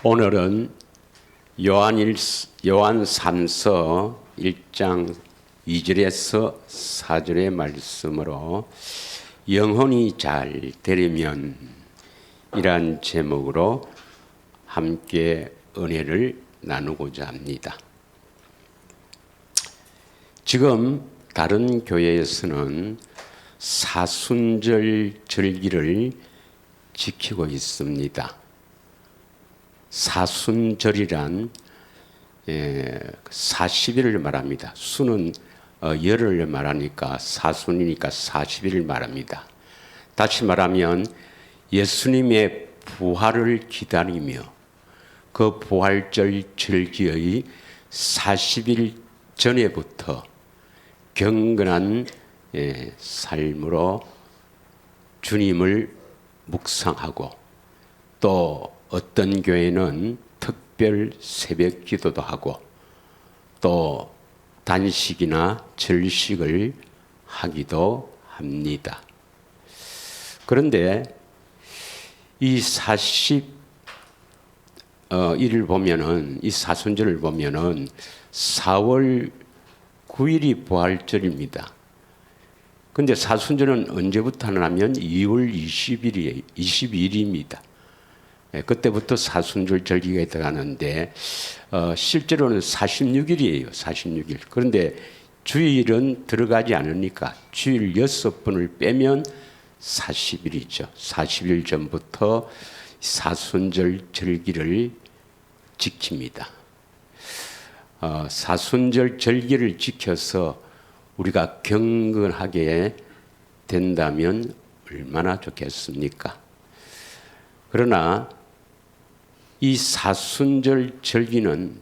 오늘은 요한3서 1장 2절에서 4절의 말씀으로 영혼이 잘 되려면 이란 제목으로 함께 은혜를 나누고자 합니다. 지금 다른 교회에서는 사순절 절기를 지키고 있습니다. 사순절이란 40일을 말합니다. 수는 열을 말하니까 사순이니까 40일을 말합니다. 다시 말하면 예수님의 부활을 기다리며 그 부활절 절기의 40일 전에부터 경건한 삶으로 주님을 묵상하고, 또 어떤 교회는 특별 새벽 기도도 하고 또 단식이나 절식을 하기도 합니다. 그런데 이 40일을 보면은, 이 사순절을 보면은 4월 9일이 부활절입니다. 근데 사순절은 언제부터 하냐면 2월 22일입니다. 그때부터 사순절 절기가 들어가는데 실제로는 46일이에요. 46일. 그런데 주일은 들어가지 않으니까 주일 6번을 빼면 40일이죠. 40일 전부터 사순절 절기를 지킵니다. 사순절 절기를 지켜서 우리가 경건하게 된다면 얼마나 좋겠습니까? 그러나 이 사순절 절기는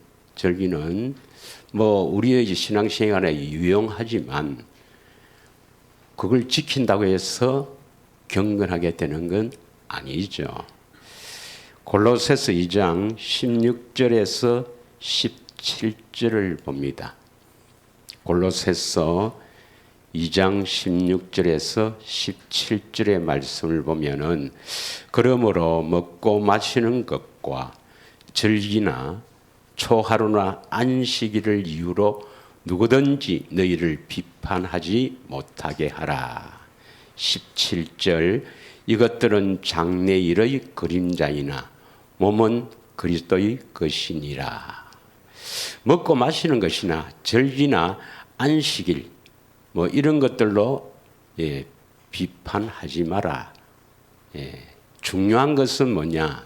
뭐 우리의 신앙생활에 유용하지만 그걸 지킨다고 해서 경건하게 되는 건 아니죠. 골로새서 2장 16절에서 17절을 봅니다. 골로새서 2장 16절에서 17절의 말씀을 보면은, 그러므로 먹고 마시는 것과 절기나 초하루나 안식일을 이유로 누구든지 너희를 비판하지 못하게 하라. 17절, 이것들은 장래일의 그림자이나 몸은 그리스도의 것이니라. 먹고 마시는 것이나 절기나 안식일 뭐 이런 것들로 비판하지 마라. 중요한 것은 뭐냐?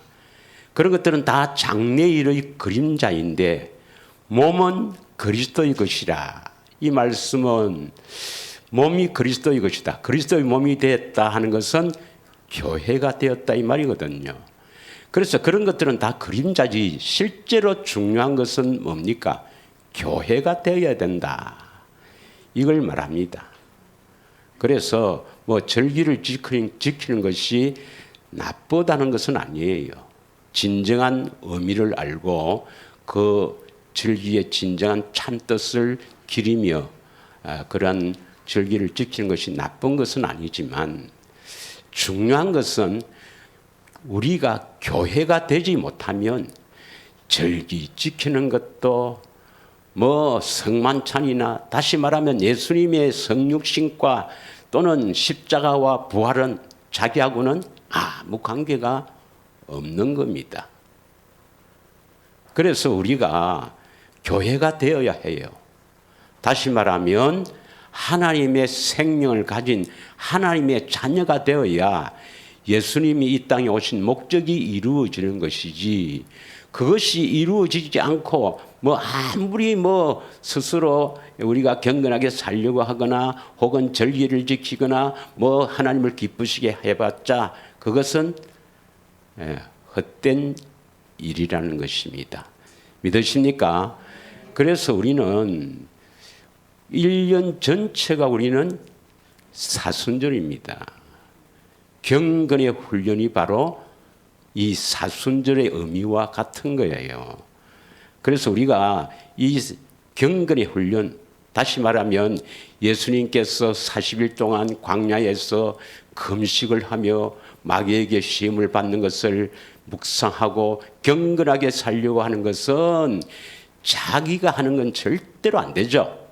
그런 것들은 다 장래일의 그림자인데 몸은 그리스도의 것이라. 이 말씀은 몸이 그리스도의 것이다. 그리스도의 몸이 되었다 하는 것은 교회가 되었다 이 말이거든요. 그래서 그런 것들은 다 그림자지 실제로 중요한 것은 뭡니까? 교회가 되어야 된다. 이걸 말합니다. 그래서 뭐 절기를 지키는 것이 나쁘다는 것은 아니에요. 진정한 의미를 알고 그 절기의 진정한 참뜻을 기리며 그러한 절기를 지키는 것이 나쁜 것은 아니지만, 중요한 것은 우리가 교회가 되지 못하면 절기 지키는 것도 뭐 성만찬이나, 다시 말하면 예수님의 성육신과 또는 십자가와 부활은 자기하고는 아무 관계가 없는 겁니다. 그래서 우리가 교회가 되어야 해요. 다시 말하면 하나님의 생명을 가진 하나님의 자녀가 되어야 예수님이 이 땅에 오신 목적이 이루어지는 것이지, 그것이 이루어지지 않고 뭐 아무리 뭐 스스로 우리가 경건하게 살려고 하거나 혹은 절기를 지키거나 뭐 하나님을 기쁘시게 해봤자 그것은 헛된 일이라는 것입니다. 믿으십니까? 그래서 우리는 1년 전체가 우리는 사순절입니다. 경건의 훈련이 바로 이 사순절의 의미와 같은 거예요. 그래서 우리가 이 경건의 훈련, 다시 말하면 예수님께서 40일 동안 광야에서 금식을 하며 마귀에게 시험을 받는 것을 묵상하고 경건하게 살려고 하는 것은 자기가 하는 건 절대로 안 되죠.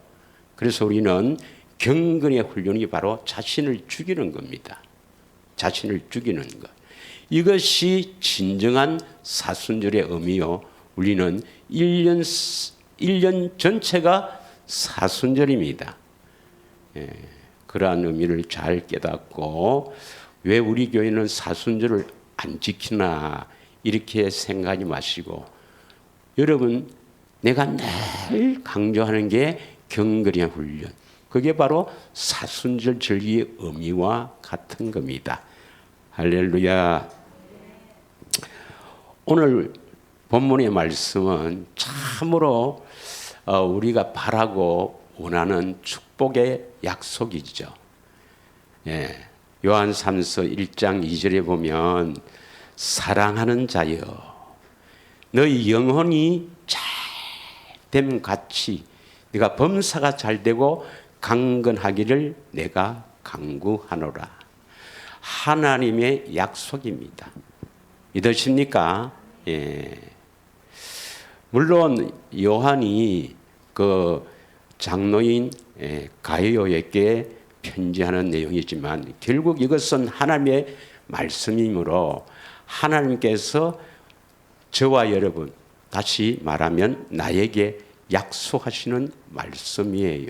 그래서 우리는 경건의 훈련이 바로 자신을 죽이는 겁니다. 자신을 죽이는 것. 이것이 진정한 사순절의 의미요. 우리는 1년 전체가 사순절입니다. 그러한 의미를 잘 깨닫고 왜 우리 교회는 사순절을 안 지키나 이렇게 생각하지 마시고 여러분 내가 늘 강조하는 게 경건의 훈련. 그게 바로 사순절 절기의 의미와 같은 겁니다. 할렐루야. 오늘 본문의 말씀은 참으로 우리가 바라고 원하는 축복의 약속이죠. 요한 3서 1장 2절에 보면 사랑하는 자여 너희 영혼이 잘됨 같이 네가 범사가 잘되고 강건하기를 내가 간구하노라. 하나님의 약속입니다. 믿으십니까? 물론 요한이 그 장로인 가이오에게 편지하는 내용이지만 결국 이것은 하나님의 말씀이므로 하나님께서 저와 여러분, 다시 말하면 나에게 약속하시는 말씀이에요.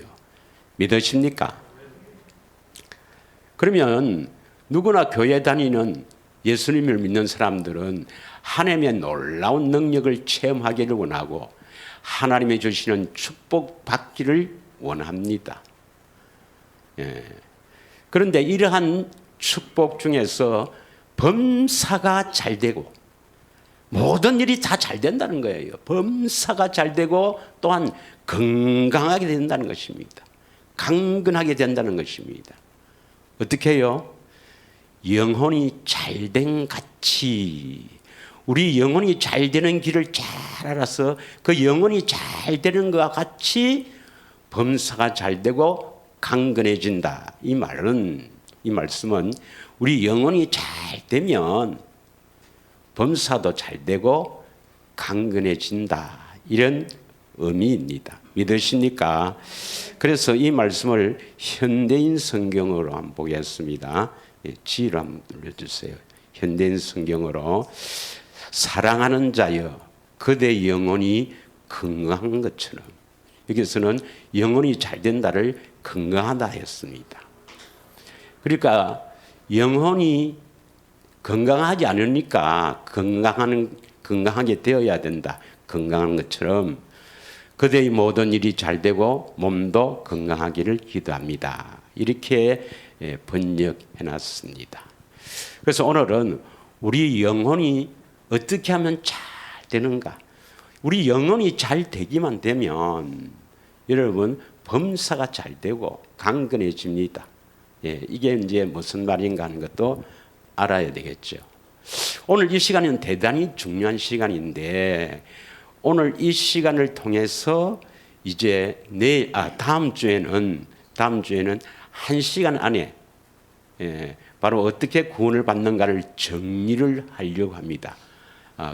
믿으십니까? 그러면 누구나 교회 다니는 예수님을 믿는 사람들은 하나님의 놀라운 능력을 체험하기를 원하고 하나님이 주시는 축복 받기를 원합니다. 그런데 이러한 축복 중에서 범사가 잘 되고 모든 일이 다 잘 된다는 거예요. 범사가 잘 되고 또한 건강하게 된다는 것입니다. 강건하게 된다는 것입니다. 어떻게 해요? 영혼이 잘된 같이 우리 영혼이 잘 되는 길을 잘 알아서 그 영혼이 잘 되는 것과 같이 범사가 잘 되고 강건해진다. 이 말씀은 우리 영혼이 잘 되면 범사도 잘 되고 강건해진다. 이런 의미입니다. 믿으십니까? 그래서 이 말씀을 현대인 성경으로 한번 보겠습니다. 지를 한번 눌러주세요. 현대인 성경으로 사랑하는 자여 그대 영혼이 건강한 것처럼 여기서는 영혼이 잘 된다를 건강하다 했습니다. 그러니까 영혼이 건강하지 않으니까 건강하게 되어야 된다. 건강한 것처럼 그대의 모든 일이 잘 되고 몸도 건강하기를 기도합니다. 이렇게 번역해 놨습니다. 그래서 오늘은 우리 영혼이 어떻게 하면 잘 되는가? 우리 영혼이 잘 되기만 되면 여러분 범사가 잘 되고 강건해집니다. 이게 이제 무슨 말인가 하는 것도 알아야 되겠죠. 오늘 이 시간은 대단히 중요한 시간인데 오늘 이 시간을 통해서 이제 다음 주에는 1시간 안에 바로 어떻게 구원을 받는가를 정리를 하려고 합니다.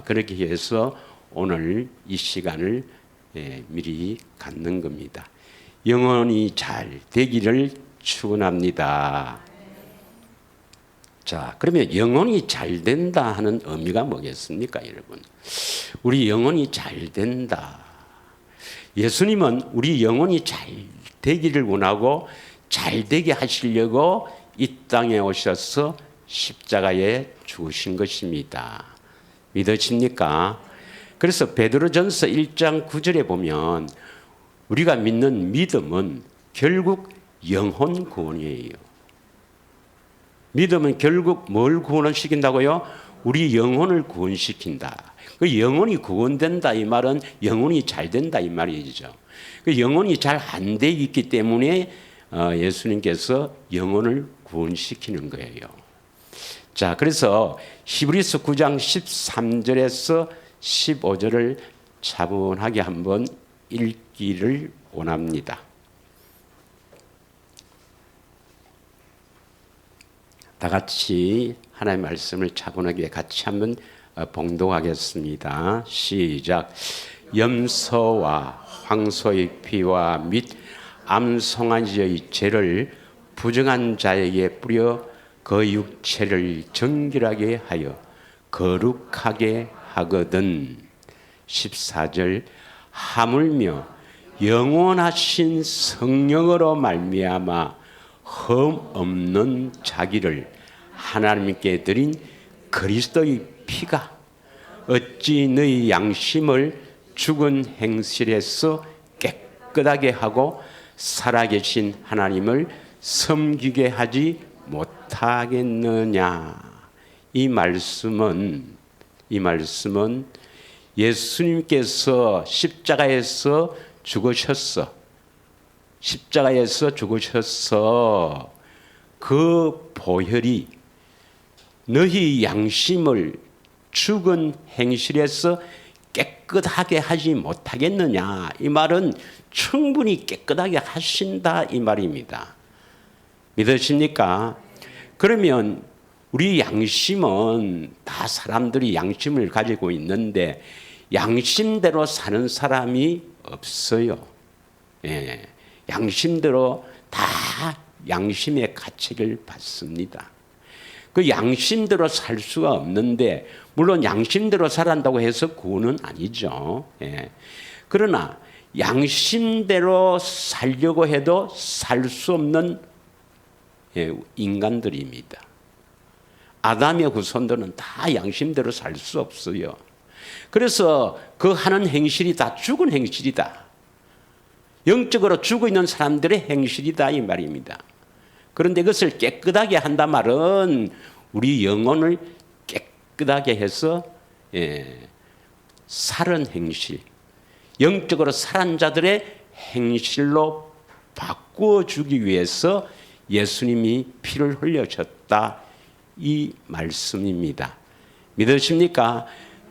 그렇게 해서 오늘 이 시간을 미리 갖는 겁니다. 영혼이 잘 되기를 축원합니다. 자, 그러면 영혼이 잘 된다 하는 의미가 뭐겠습니까, 여러분? 우리 영혼이 잘 된다. 예수님은 우리 영혼이 잘 되기를 원하고 잘 되게 하시려고 이 땅에 오셔서 십자가에 죽으신 것입니다. 믿으십니까? 그래서 베드로전서 1장 9절에 보면 우리가 믿는 믿음은 결국 영혼 구원이에요. 믿음은 결국 뭘 구원을 시킨다고요? 우리 영혼을 구원시킨다. 그 영혼이 구원된다 이 말은 영혼이 잘 된다 이 말이죠. 그 영혼이 잘 안 돼 있기 때문에 예수님께서 영혼을 구원시키는 거예요. 자, 그래서 히브리서 9장 13절에서 15절을 차분하게 한번 읽기를 원합니다. 다 같이 하나님의 말씀을 차분하게 같이 한번 봉독하겠습니다. 시작. 염소와 황소의 피와 및 암송아지의 죄를 부정한 자에게 뿌려 그 육체를 정결하게 하여 거룩하게 하거든. 14절. 하물며 영원하신 성령으로 말미암아 흠 없는 자기를 하나님께 드린 그리스도의 피가 어찌 너희 양심을 죽은 행실에서 깨끗하게 하고 살아계신 하나님을 섬기게 하지 못하겠느냐. 이 말씀은 예수님께서 십자가에서 죽으셔서 그 보혈이 너희 양심을 죽은 행실에서 깨끗하게 하지 못하겠느냐. 이 말은 충분히 깨끗하게 하신다 이 말입니다. 믿으십니까? 그러면 우리 양심은 다 사람들이 양심을 가지고 있는데 양심대로 사는 사람이 없어요. 예, 양심대로 다 양심의 가책을 받습니다. 그 양심대로 살 수가 없는데, 물론 양심대로 살아간다고 해서 구원은 아니죠. 예. 그러나 양심대로 살려고 해도 살 수 없는 인간들입니다. 아담의 후손들은 다 양심대로 살 수 없어요. 그래서 그 하는 행실이 다 죽은 행실이다. 영적으로 죽어 있는 사람들의 행실이다 이 말입니다. 그런데 그것을 깨끗하게 한다 말은 우리 영혼을 깨끗하게 해서 살은 행실, 영적으로 살은 자들의 행실로 바꾸어주기 위해서 예수님이 피를 흘려줬다 이 말씀입니다. 믿으십니까?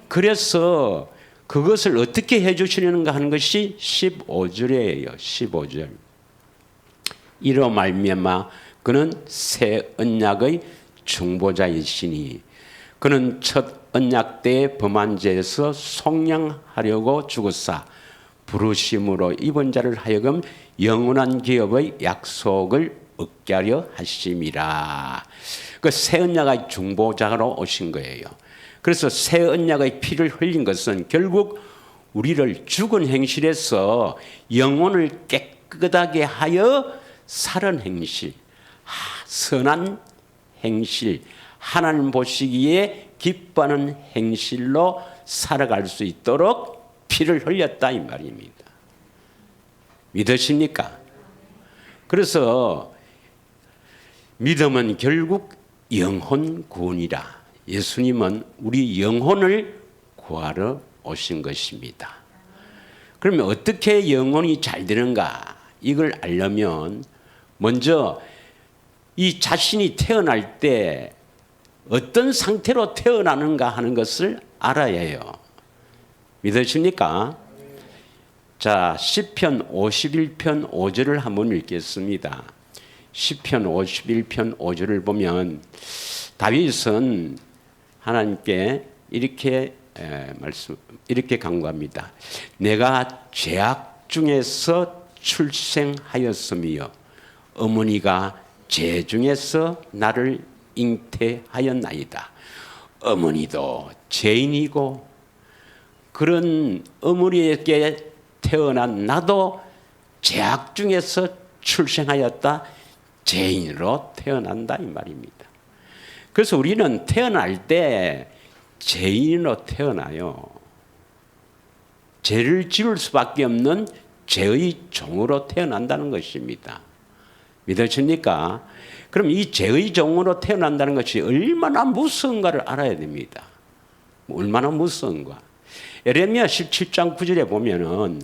그래서 그것을 어떻게 해주시려는가 하는 것이 15절이에요. 15절. 이로 말미암아 그는 새 언약의 중보자이시니 그는 첫 언약 때의 범한 죄에서 속량하려고 죽으사 부르심으로 입은 자를 하여금 영원한 기업의 약속을 얻게 하려 하심이라. 그 새 언약의 중보자로 오신 거예요. 그래서 새 언약의 피를 흘린 것은 결국 우리를 죽은 행실에서 영혼을 깨끗하게 하여 살은 행실, 선한 행실, 하나님 보시기에 기뻐하는 행실로 살아갈 수 있도록 피를 흘렸다 이 말입니다. 믿으십니까? 그래서 믿음은 결국 영혼 구원이라. 예수님은 우리 영혼을 구하러 오신 것입니다. 그러면 어떻게 영혼이 잘 되는가? 이걸 알려면 먼저 이 자신이 태어날 때 어떤 상태로 태어나는가 하는 것을 알아야 해요. 믿으십니까? 자, 시편 51편 5절을 한번 읽겠습니다. 시편 51편 5절을 보면 다윗은 하나님께 이렇게 간구합니다. 내가 죄악 중에서 출생하였으며 어머니가 죄 중에서 나를 잉태하였나이다. 어머니도 죄인이고 그런 어머니에게 태어난 나도 죄악 중에서 출생하였다. 죄인으로 태어난다 이 말입니다. 그래서 우리는 태어날 때 죄인으로 태어나요. 죄를 지을 수밖에 없는 죄의 종으로 태어난다는 것입니다. 믿으십니까? 그럼 이 죄의 종으로 태어난다는 것이 얼마나 무서운가를 알아야 됩니다. 얼마나 무서운가. 예레미야 17장 9절에 보면은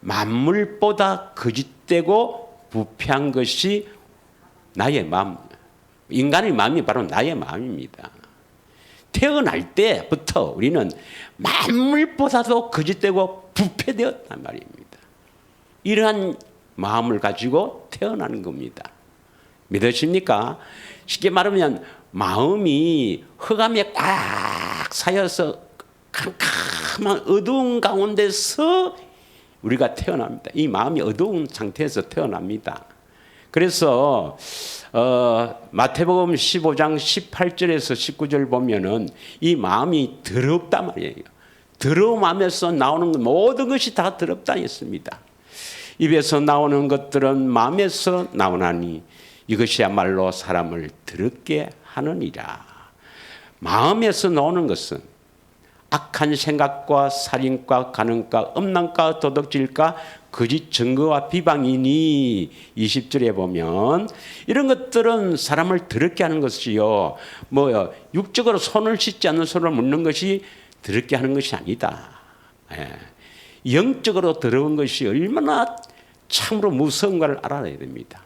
만물보다 거짓되고 부패한 것이 나의 마음. 인간의 마음이 바로 나의 마음입니다. 태어날 때부터 우리는 만물보다도 거짓되고 부패되었단 말입니다. 이러한 마음을 가지고 태어나는 겁니다. 믿으십니까? 쉽게 말하면 마음이 흑암에 꽉 쌓여서 캄캄한 어두운 가운데서 우리가 태어납니다. 이 마음이 어두운 상태에서 태어납니다. 그래서 마태복음 15장 18절에서 19절 보면은 이 마음이 더럽단 말이에요. 더러운 마음에서 나오는 모든 것이 다 더럽다 했습니다. 입에서 나오는 것들은 마음에서 나오나니 이것이야말로 사람을 더럽게 하느니라. 마음에서 나오는 것은 악한 생각과 살인과 간음과 음란과 도둑질과 거짓 증거와 비방이니 20절에 보면 이런 것들은 사람을 더럽게 하는 것이요. 뭐 육적으로 손을 씻지 않는 손을 묻는 것이 더럽게 하는 것이 아니다. 영적으로 더러운 것이 얼마나 참으로 무서운가를 알아야 됩니다.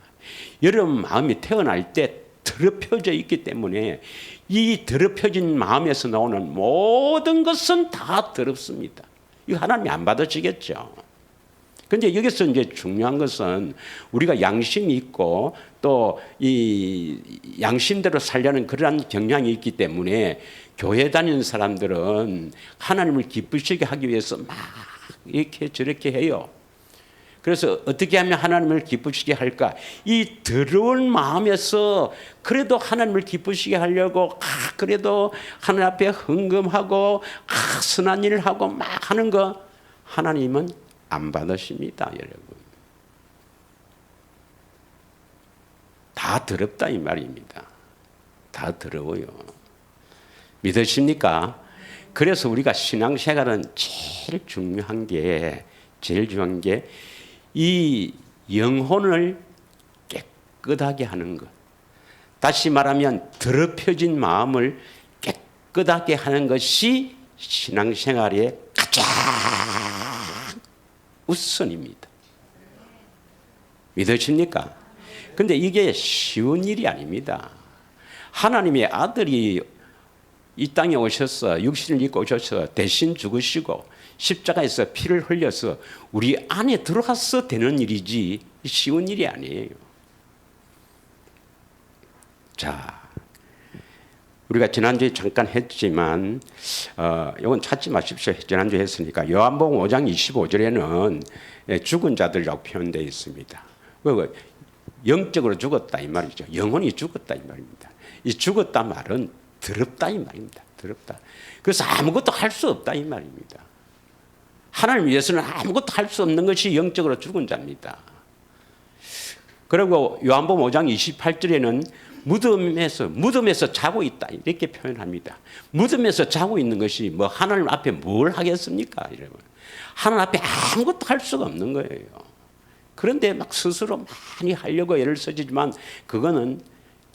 여러분 마음이 태어날 때 더럽혀져 있기 때문에 이 더럽혀진 마음에서 나오는 모든 것은 다 더럽습니다. 이거 하나님이 안 받아주겠죠. 그런데 여기서 이제 중요한 것은 우리가 양심이 있고 또 이 양심대로 살려는 그러한 경향이 있기 때문에 교회 다니는 사람들은 하나님을 기쁘시게 하기 위해서 막 이렇게 저렇게 해요. 그래서 어떻게 하면 하나님을 기쁘시게 할까? 이 더러운 마음에서 그래도 하나님을 기쁘시게 하려고 그래도 하나님 앞에 헌금하고 선한 일을 하고 막 하는 거 하나님은 안 받으십니다, 여러분. 다 더럽다 이 말입니다. 다 더러워요. 믿으십니까? 그래서 우리가 신앙생활은 제일 중요한 게 이 영혼을 깨끗하게 하는 것. 다시 말하면 더럽혀진 마음을 깨끗하게 하는 것이 신앙생활의 가장 우선입니다. 믿으십니까? 근데 이게 쉬운 일이 아닙니다. 하나님의 아들이 이 땅에 오셔서 육신을 입고 오셔서 대신 죽으시고 십자가에서 피를 흘려서 우리 안에 들어가서 되는 일이지 쉬운 일이 아니에요. 자, 우리가 지난주에 잠깐 했지만 이건 찾지 마십시오. 지난주에 했으니까 요한복음 5장 25절에는 죽은 자들이라고 표현되어 있습니다. 영적으로 죽었다 이 말이죠. 영혼이 죽었다 이 말입니다. 이 죽었다 말은 더럽다 이 말입니다. 더럽다. 그래서 아무것도 할 수 없다 이 말입니다. 하나님 위해서는 아무것도 할 수 없는 것이 영적으로 죽은 자입니다. 그리고 요한복음 5장 28절에는 무덤에서 자고 있다 이렇게 표현합니다. 무덤에서 자고 있는 것이 뭐 하나님 앞에 뭘 하겠습니까? 여러분. 하나님 앞에 아무것도 할 수가 없는 거예요. 그런데 막 스스로 많이 하려고 애를 쓰지만 그거는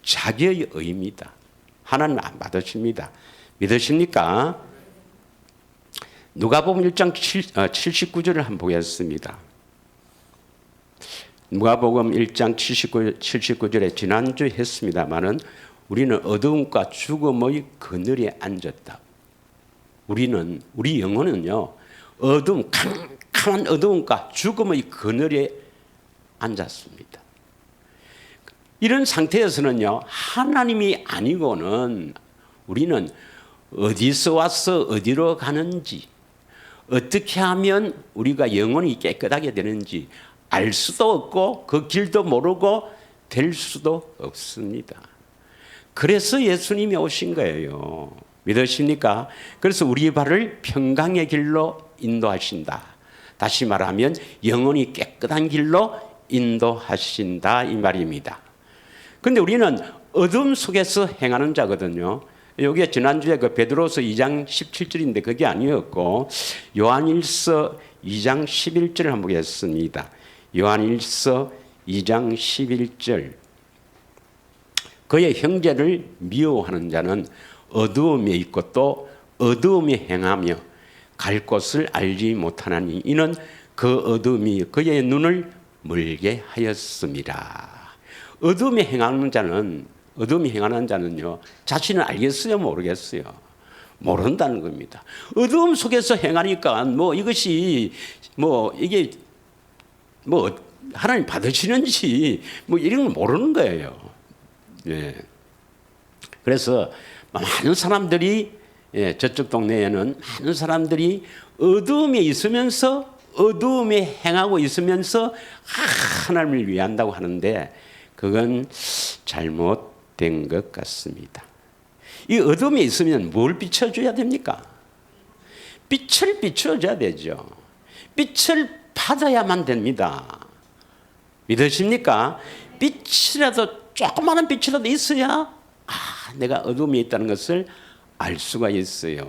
자기의 의입니다. 하나님 안 받으십니다. 믿으십니까? 누가복음 1장 79절을 한번 보겠습니다. 누가복음 1장 79절에 지난주에 했습니다마는 우리는 어두움과 죽음의 그늘에 앉았다. 우리 영혼은요 캄캄한 어두움과 죽음의 그늘에 앉았습니다. 이런 상태에서는요 하나님이 아니고는 우리는 어디서 와서 어디로 가는지 어떻게 하면 우리가 영혼이 깨끗하게 되는지 알 수도 없고 그 길도 모르고 될 수도 없습니다. 그래서 예수님이 오신 거예요. 믿으십니까? 그래서 우리 발을 평강의 길로 인도하신다. 다시 말하면 영혼이 깨끗한 길로 인도하신다 이 말입니다. 그런데 우리는 어둠 속에서 행하는 자거든요. 여기에 지난주에 그 베드로서 2장 17절인데 그게 아니었고 요한일서 2장 11절을 한번 보겠습니다. 요한일서 2장 11절 그의 형제를 미워하는 자는 어두움에 있고 또 어두움에 행하며 갈 곳을 알지 못하나니 이는 그 어두움이 그의 눈을 멀게 하였습니다. 어두움에 행하는 자는요 자신을 알겠어요 모르겠어요? 모른다는 겁니다. 어두움 속에서 행하니까 뭐 이것이 뭐 이게 뭐 하나님 받으시는지 뭐 이런 걸 모르는 거예요. 예. 그래서 많은 사람들이 저쪽 동네에는 많은 사람들이 어두움에 있으면서 어두움에 행하고 있으면서 하나님을 위한다고 하는데 그건 잘못된 것 같습니다. 이 어둠에 있으면 뭘 비춰줘야 됩니까? 빛을 비춰줘야 되죠. 빛을 받아야만 됩니다. 믿으십니까? 빛이라도 조그마한 빛이라도 있어야 내가 어둠에 있다는 것을 알 수가 있어요.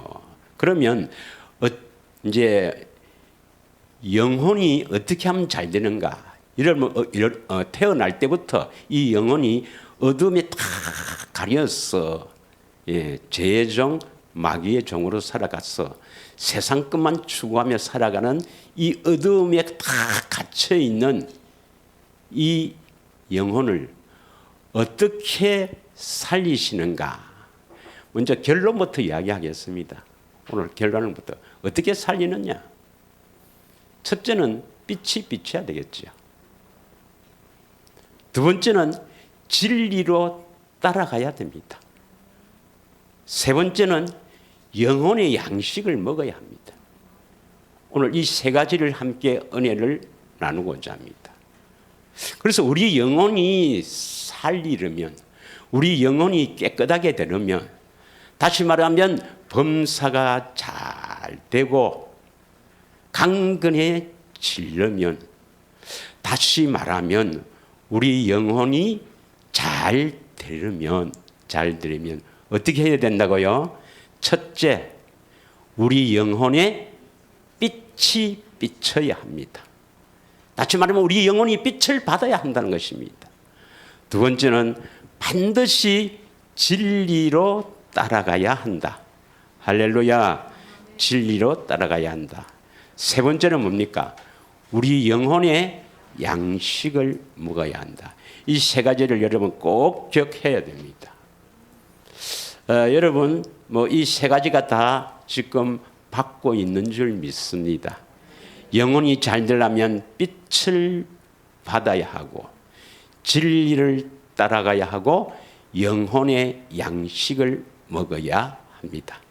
그러면 이제 영혼이 어떻게 하면 잘 되는가? 태어날 때부터 이 영혼이 어둠에 다 가려서 죄의 종, 마귀의 종으로 살아가서 세상 것만 추구하며 살아가는 이 어둠에 다 갇혀 있는 이 영혼을 어떻게 살리시는가? 먼저 결론부터 이야기하겠습니다. 오늘 결론부터 어떻게 살리느냐? 첫째는 빛이 비춰야 되겠죠. 두 번째는 진리로 따라가야 됩니다. 세 번째는 영혼의 양식을 먹어야 합니다. 오늘 이 세 가지를 함께 은혜를 나누고자 합니다. 그래서 우리 영혼이 살리려면, 우리 영혼이 깨끗하게 되려면, 다시 말하면 범사가 잘 되고 강건해지려면, 다시 말하면 우리 영혼이 잘 되려면 어떻게 해야 된다고요? 첫째, 우리 영혼에 빛이 비쳐야 합니다. 다시 말하면 우리 영혼이 빛을 받아야 한다는 것입니다. 두 번째는 반드시 진리로 따라가야 한다. 할렐루야. 진리로 따라가야 한다. 세 번째는 뭡니까? 우리 영혼의 양식을 먹어야 한다. 이 세 가지를 여러분 꼭 기억해야 됩니다. 여러분 이 세 가지가 다 지금 받고 있는 줄 믿습니다. 영혼이 잘 되려면 빛을 받아야 하고 진리를 따라가야 하고 영혼의 양식을 먹어야 합니다.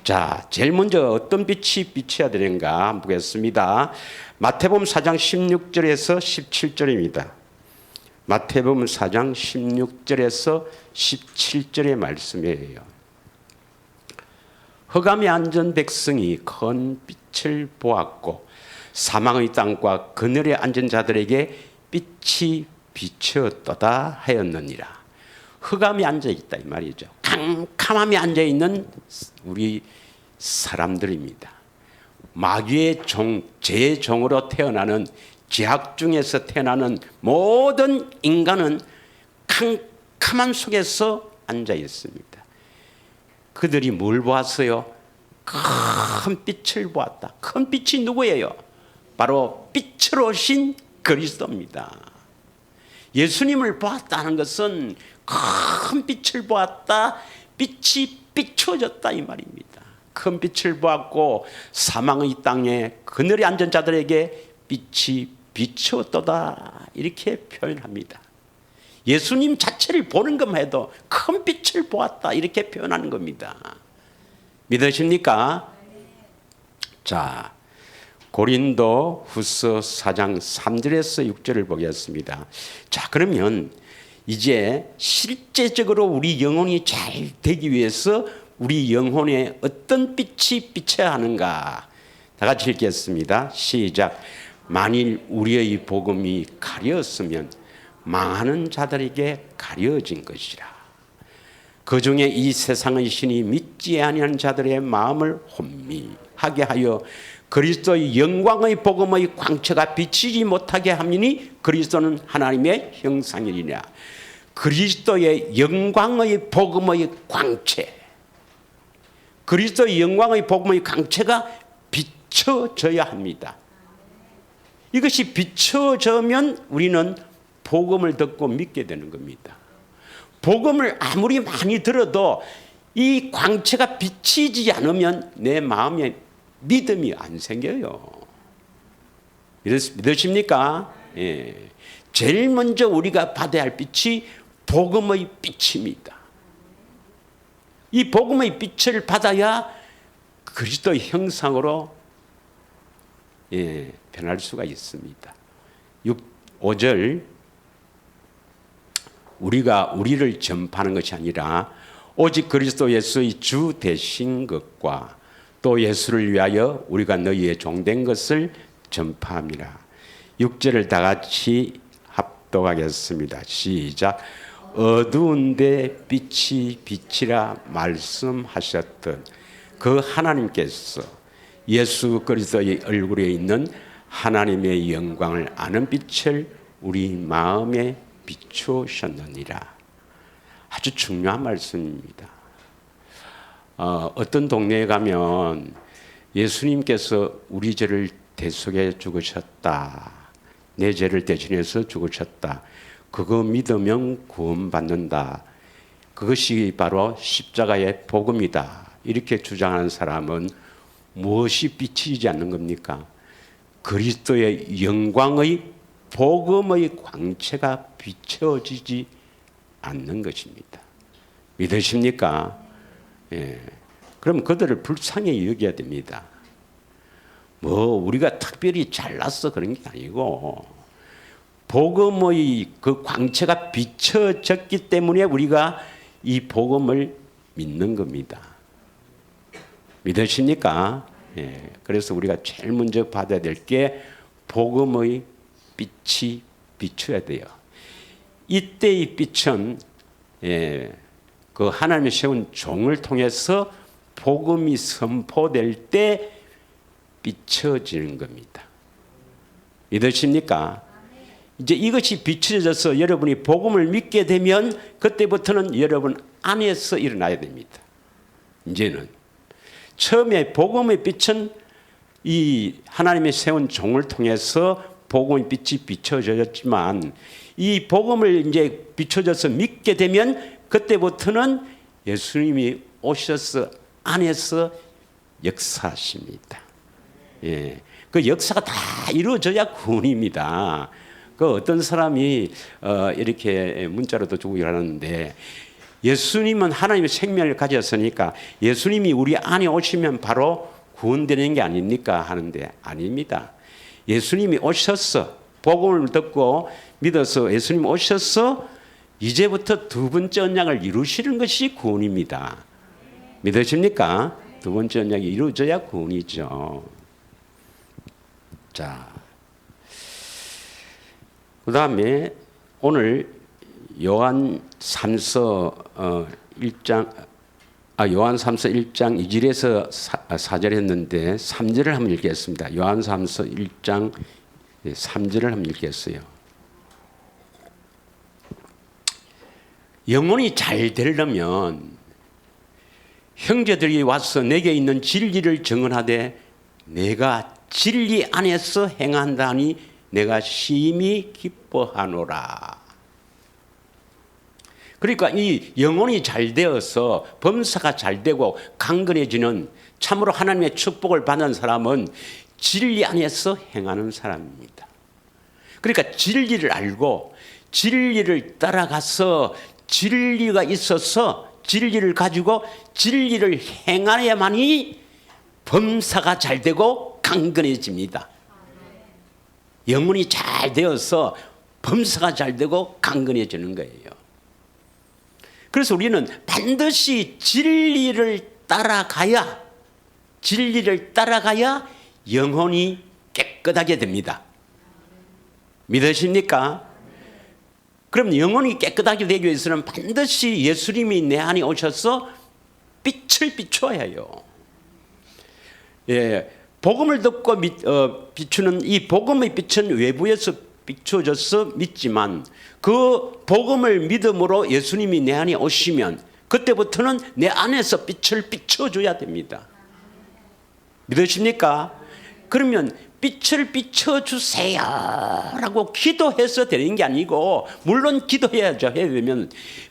자, 제일 먼저 어떤 빛이 비쳐야 되는가 보겠습니다. 마태복음 4장 16절에서 17절입니다. 마태복음 4장 16절에서 17절의 말씀이에요. 흑암에 앉은 백성이 큰 빛을 보았고 사망의 땅과 그늘에 앉은 자들에게 빛이 비쳤도다 하였느니라. 흑암에 앉아있다 이 말이죠. 캄캄함에 앉아있는 우리 사람들입니다. 마귀의 종, 죄의 종으로 태어나는 죄악 중에서 태어나는 모든 인간은 캄캄함 속에서 앉아 있습니다. 그들이 뭘 보았어요? 큰 빛을 보았다. 큰 빛이 누구예요? 바로 빛으로 오신 그리스도입니다. 예수님을 보았다는 것은 큰 빛을 보았다. 빛이 비춰졌다 이 말입니다. 큰 빛을 보았고 사망의 땅에 그늘에 앉은 자들에게 빛이 비추었도다 이렇게 표현합니다. 예수님 자체를 보는 것만 해도 큰 빛을 보았다 이렇게 표현하는 겁니다. 믿으십니까? 자, 고린도 후서 4장 3절에서 6절을 보겠습니다. 자, 그러면 이제 실제적으로 우리 영혼이 잘 되기 위해서 우리 영혼에 어떤 빛이 비쳐야 하는가? 다 같이 읽겠습니다. 시작. 만일 우리의 복음이 가려웠으면 망하는 자들에게 가려진 것이라. 그 중에 이 세상의 신이 믿지 아니하는 자들의 마음을 혼미하게 하여 그리스도의 영광의 복음의 광채가 비치지 못하게 함이니 그리스도는 하나님의 형상이니라. 그리스도의 영광의 복음의 광채, 그리스도의 영광의 복음의 광채가 비춰져야 합니다. 이것이 비춰져면 우리는 복음을 듣고 믿게 되는 겁니다. 복음을 아무리 많이 들어도 이 광채가 비치지 않으면 내 마음에 믿음이 안 생겨요. 믿으십니까? 예. 제일 먼저 우리가 받아야 할 빛이 복음의 빛입니다. 이 복음의 빛을 받아야 그리스도의 형상으로 변할 수가 있습니다. 5절 우리가 우리를 전파하는 것이 아니라 오직 그리스도 예수의 주 되신 것과 또 예수를 위하여 우리가 너희의 종된 것을 전파함이라. 6절을 다 같이 합독하겠습니다. 시작. 어두운데 빛이 빛이라 말씀하셨던 그 하나님께서 예수 그리스도의 얼굴에 있는 하나님의 영광을 아는 빛을 우리 마음에 비추셨느니라. 아주 중요한 말씀입니다. 어떤 동네에 가면 예수님께서 우리 죄를 대속해 죽으셨다. 내 죄를 대신해서 죽으셨다. 그거 믿으면 구원받는다. 그것이 바로 십자가의 복음이다. 이렇게 주장하는 사람은 무엇이 비치지 않는 겁니까? 그리스도의 영광의 복음의 광채가 비춰지지 않는 것입니다. 믿으십니까? 예. 그럼 그들을 불쌍히 여겨야 됩니다. 우리가 특별히 잘났어 그런 게 아니고 복음의 그 광채가 비춰졌기 때문에 우리가 이 복음을 믿는 겁니다. 믿으십니까? 예. 그래서 우리가 제일 먼저 받아야 될 게 복음의 빛이 비춰야 돼요. 이때의 빛은 그 하나님이 세운 종을 통해서 복음이 선포될 때 비춰지는 겁니다. 믿으십니까? 이제 이것이 비춰져서 여러분이 복음을 믿게 되면 그때부터는 여러분 안에서 일어나야 됩니다. 이제는 처음에 복음의 빛은 이 하나님의 세운 종을 통해서 복음의 빛이 비춰졌지만 이 복음을 이제 비춰져서 믿게 되면 그때부터는 예수님이 오셔서 안에서 역사하십니다. 예, 그 역사가 다 이루어져야 구원입니다. 그 어떤 사람이 이렇게 문자로도 주고 하는데 예수님은 하나님의 생명을 가졌으니까 예수님이 우리 안에 오시면 바로 구원되는 게 아닙니까? 하는데 아닙니다. 예수님이 오셔서 복음을 듣고 믿어서 예수님 오셔서 이제부터 두 번째 언약을 이루시는 것이 구원입니다. 믿으십니까? 두 번째 언약이 이루어져야 구원이죠. 자, 그 다음에 오늘 요한 3서 1장 2절에서 4절 했는데 3절을 한번 읽겠습니다. 요한 3서 1장 3절을 한번 읽겠어요. 영혼이 잘 되려면 형제들이 와서 내게 있는 진리를 증언하되 내가 진리 안에서 행한다니 내가 심히 기뻐하노라. 그러니까 이 영혼이 잘 되어서 범사가 잘 되고 강건해지는 참으로 하나님의 축복을 받는 사람은 진리 안에서 행하는 사람입니다. 그러니까 진리를 알고 진리를 따라가서 진리가 있어서 진리를 가지고 진리를 행하야만이 범사가 잘 되고 강건해집니다. 영혼이 잘 되어서 범사가 잘 되고 강건해지는 거예요. 그래서 우리는 반드시 진리를 따라가야 영혼이 깨끗하게 됩니다. 믿으십니까? 그럼 영혼이 깨끗하게 되기 위해서는 반드시 예수님이 내 안에 오셔서 빛을 비춰야 해요. 예, 복음을 듣고 비추는 이 복음의 빛은 외부에서 비춰져서 믿지만 그 복음을 믿음으로 예수님이 내 안에 오시면 그때부터는 내 안에서 빛을 비춰줘야 됩니다. 믿으십니까? 그러면 빛을 비춰주세요 라고 기도해서 되는 게 아니고 물론 기도해야죠. 해야 되면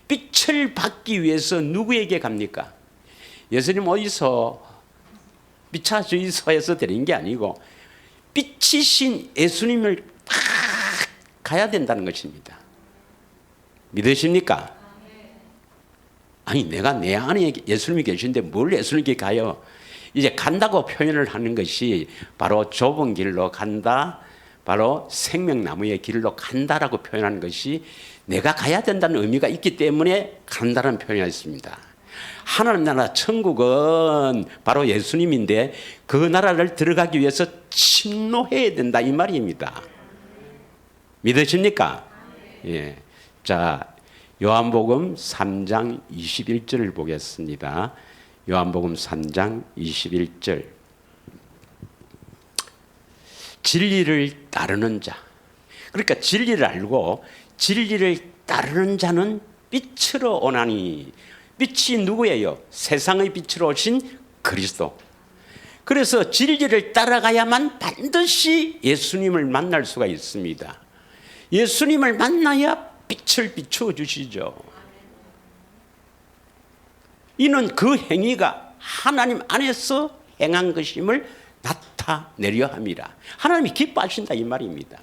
빛을 받기 위해서 누구에게 갑니까? 예수님 어디서 비춰주이소 해서 되는 게 아니고 빛이신 예수님을 다 가야 된다는 것입니다. 믿으십니까? 아니 내가 내 안에 예수님이 계신데 뭘 예수님께 가요? 이제 간다고 표현을 하는 것이 바로 좁은 길로 간다, 바로 생명나무의 길로 간다라고 표현하는 것이 내가 가야 된다는 의미가 있기 때문에 간다는 표현이 있습니다. 하나님 나라 천국은 바로 예수님인데 그 나라를 들어가기 위해서 침노해야 된다 이 말입니다. 믿으십니까? 예. 자, 요한복음 3장 21절을 보겠습니다. 요한복음 3장 21절. 진리를 따르는 자. 그러니까 진리를 알고 진리를 따르는 자는 빛으로 오나니. 빛이 누구예요? 세상의 빛으로 오신 그리스도. 그래서 진리를 따라가야만 반드시 예수님을 만날 수가 있습니다. 예수님을 만나야 빛을 비추어 주시죠. 이는 그 행위가 하나님 안에서 행한 것임을 나타내려 함이라. 하나님이 기뻐하신다 이 말입니다.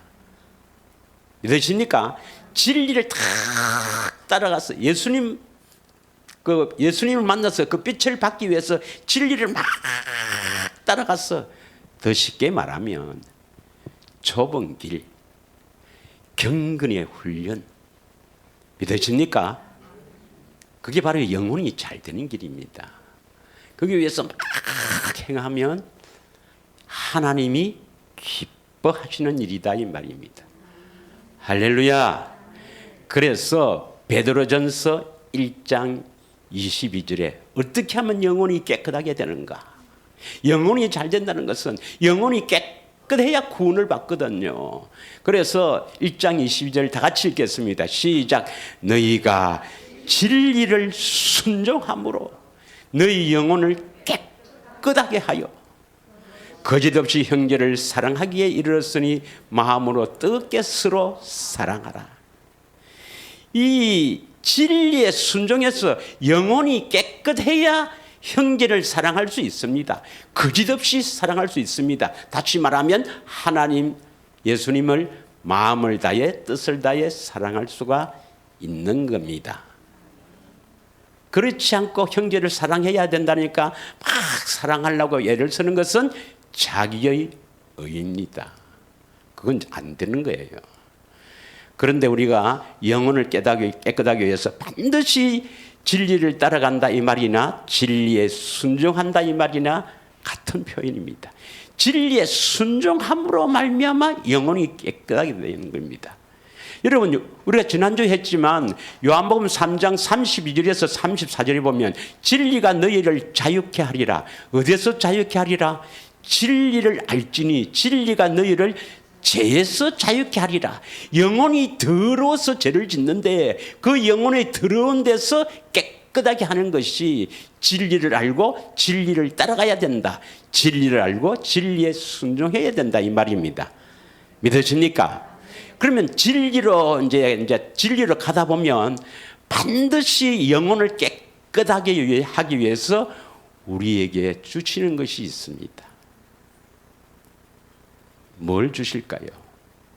믿으십니까? 진리를 탁 따라가서 예수님을 만나서 그 빛을 받기 위해서 진리를 막 따라가서 더 쉽게 말하면 좁은 길, 경건의 훈련. 믿으십니까? 그게 바로 영혼이 잘 되는 길입니다. 거기 위해서 막 행하면 하나님이 기뻐하시는 일이다 이 말입니다. 할렐루야. 그래서 베드로전서 1장 22절에 어떻게 하면 영혼이 깨끗하게 되는가? 영혼이 잘 된다는 것은 영혼이 깨끗해야 구원을 받거든요. 그래서 1장 22절 다 같이 읽겠습니다. 시작. 너희가 진리를 순종함으로 너희 영혼을 깨끗하게 하여 거짓없이 형제를 사랑하기에 이르렀으니 마음으로 뜨겁게 서로 사랑하라. 이 진리에 순종해서 영혼이 깨끗해야 형제를 사랑할 수 있습니다. 거짓없이 사랑할 수 있습니다. 다시 말하면 하나님 예수님을 마음을 다해 뜻을 다해 사랑할 수가 있는 겁니다. 그렇지 않고 형제를 사랑해야 된다니까 막 사랑하려고 애를 쓰는 것은 자기의 의입니다. 그건 안 되는 거예요. 그런데 우리가 영혼을 깨끗하기 위해서 반드시 진리를 따라간다 이 말이나 진리에 순종한다 이 말이나 같은 표현입니다. 진리에 순종함으로 말미암아 영혼이 깨끗하게 되는 겁니다. 여러분 우리가 지난주에 했지만 요한복음 3장 32절에서 34절에 보면 진리가 너희를 자유케 하리라. 어디서 자유케 하리라? 진리를 알지니 진리가 너희를 죄에서 자유케 하리라. 영혼이 더러워서 죄를 짓는데 그 영혼이 더러운 데서 깨끗하게 하는 것이 진리를 알고 진리를 따라가야 된다. 진리를 알고 진리에 순종해야 된다 이 말입니다. 믿으십니까? 그러면 진리로 이제 진리로 가다 보면 반드시 영혼을 깨끗하게 하기 위해서 우리에게 주시는 것이 있습니다. 뭘 주실까요?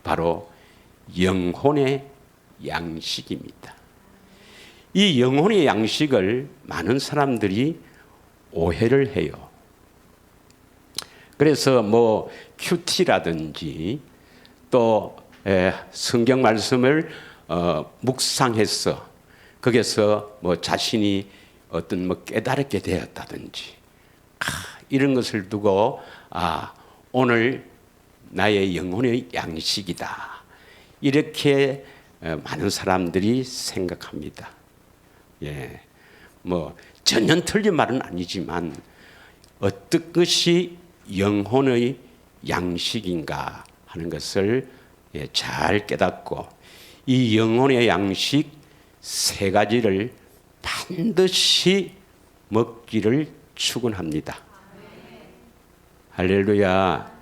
바로 영혼의 양식입니다. 이 영혼의 양식을 많은 사람들이 오해를 해요. 그래서 뭐 큐티라든지 또 성경 말씀을 묵상해서 거기서 뭐 자신이 어떤 뭐 깨달게 되었다든지 이런 것을 두고 오늘 나의 영혼의 양식이다. 이렇게 많은 사람들이 생각합니다. 예, 뭐 전혀 틀린 말은 아니지만 어떤 것이 영혼의 양식인가 하는 것을 잘 깨닫고 이 영혼의 양식 세 가지를 반드시 먹기를 축원합니다. 할렐루야.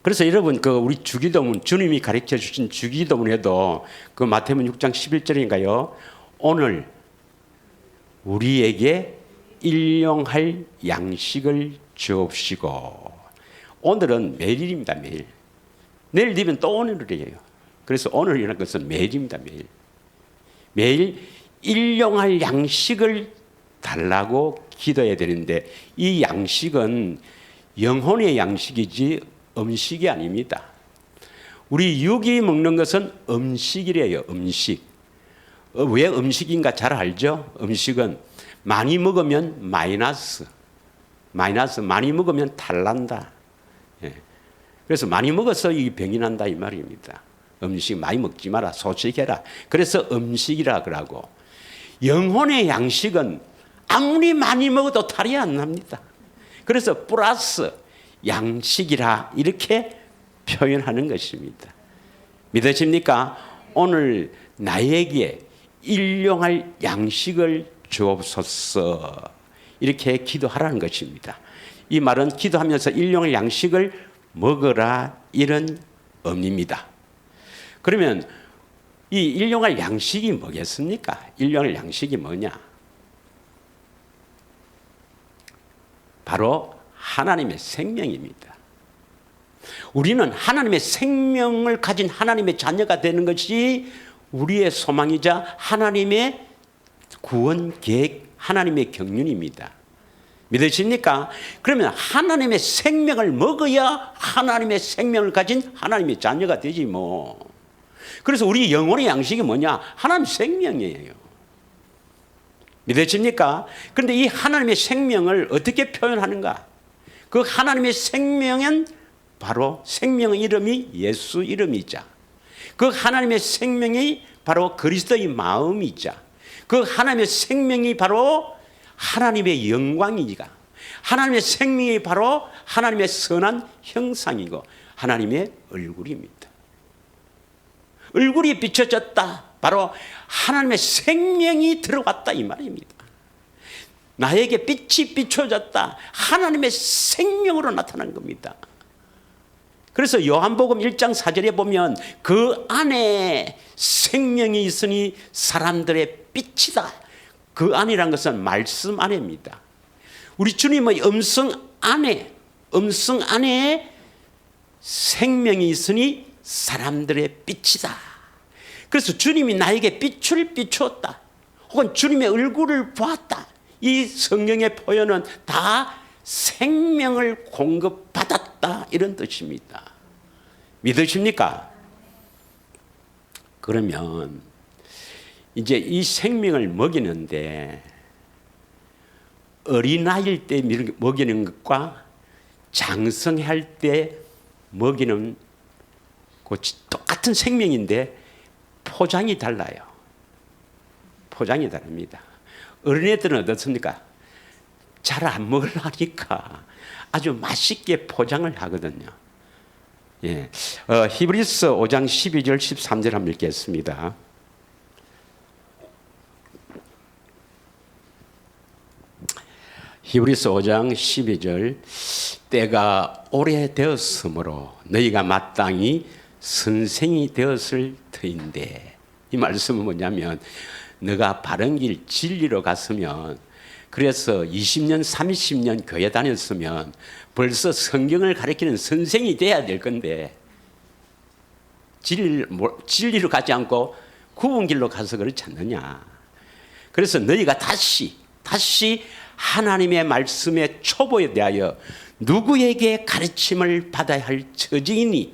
그래서 여러분 우리 주기도문 주님이 가르쳐 주신 주기도문에도 그 마태복음 6장 11절인가요? 오늘 우리에게 일용할 양식을 주옵시고. 오늘은 매일입니다. 매일. 내일 되면 또 오늘이에요. 그래서 오늘이라는 것은 매일입니다. 매일. 매일 일용할 양식을 달라고 기도해야 되는데 이 양식은 영혼의 양식이지 음식이 아닙니다. 우리 육이 먹는 것은 음식이래요. 음식. 왜 음식인가 잘 알죠? 음식은 많이 먹으면 마이너스, 많이 먹으면 탈난다. 예. 그래서 많이 먹어서 이 병이 난다 이 말입니다. 음식 많이 먹지 마라, 소식해라. 그래서 음식이라 그러고, 영혼의 양식은 아무리 많이 먹어도 탈이 안 납니다. 그래서 플러스 양식이라 이렇게 표현하는 것입니다. 믿으십니까? 오늘 나에게 일용할 양식을 주옵소서 이렇게 기도하라는 것입니다. 이 말은 기도하면서 일용할 양식을 먹으라 이런 의미입니다. 그러면 이 일용할 양식이 뭐겠습니까? 일용할 양식이 뭐냐? 바로 하나님의 생명입니다. 우리는 하나님의 생명을 가진 하나님의 자녀가 되는 것이 우리의 소망이자 하나님의 구원 계획, 하나님의 경륜입니다. 믿으십니까? 그러면 하나님의 생명을 먹어야 하나님의 생명을 가진 하나님의 자녀가 되지 뭐. 그래서 우리 영혼의 양식이 뭐냐? 하나님 생명이에요. 믿으십니까? 그런데 이 하나님의 생명을 어떻게 표현하는가? 그 하나님의 생명은 바로 생명의 이름이 예수 이름이자, 그 하나님의 생명이 바로 그리스도의 마음이자, 그 하나님의 생명이 바로 하나님의 영광이자, 하나님의 생명이 바로 하나님의 선한 형상이고 하나님의 얼굴입니다. 얼굴이 비춰졌다. 바로 하나님의 생명이 들어왔다 이 말입니다. 나에게 빛이 비춰졌다. 하나님의 생명으로 나타난 겁니다. 그래서 요한복음 1장 4절에 보면 그 안에 생명이 있으니 사람들의 빛이다. 그 안이란 것은 말씀 안에입니다. 우리 주님의 음성 안에 생명이 있으니 사람들의 빛이다. 그래서 주님이 나에게 빛을 비추었다. 혹은 주님의 얼굴을 보았다. 이 성경의 표현은 다 생명을 공급받았다 이런 뜻입니다. 믿으십니까? 그러면 이제 이 생명을 먹이는데 어린아이일 때 먹이는 것과 장성할 때 먹이는 똑같은 생명인데 포장이 달라요. 포장이 다릅니다. 어린애들은 어떻습니까? 잘 안 먹으려니까 아주 맛있게 포장을 하거든요. 예. 히브리서 5장 12절 13절 한번 읽겠습니다. 히브리서 5장 12절 때가 오래되었으므로 너희가 마땅히 선생이 되었을 터인데, 이 말씀은 뭐냐면 너가 바른 길 진리로 갔으면, 그래서 20년 30년 교회 다녔으면 벌써 성경을 가르치는 선생이 돼야 될 건데 진리로 가지 않고 굽은 길로 가서 그렇지 않느냐. 그래서 너희가 다시 하나님의 말씀의 초보에 대하여 누구에게 가르침을 받아야 할 처지이니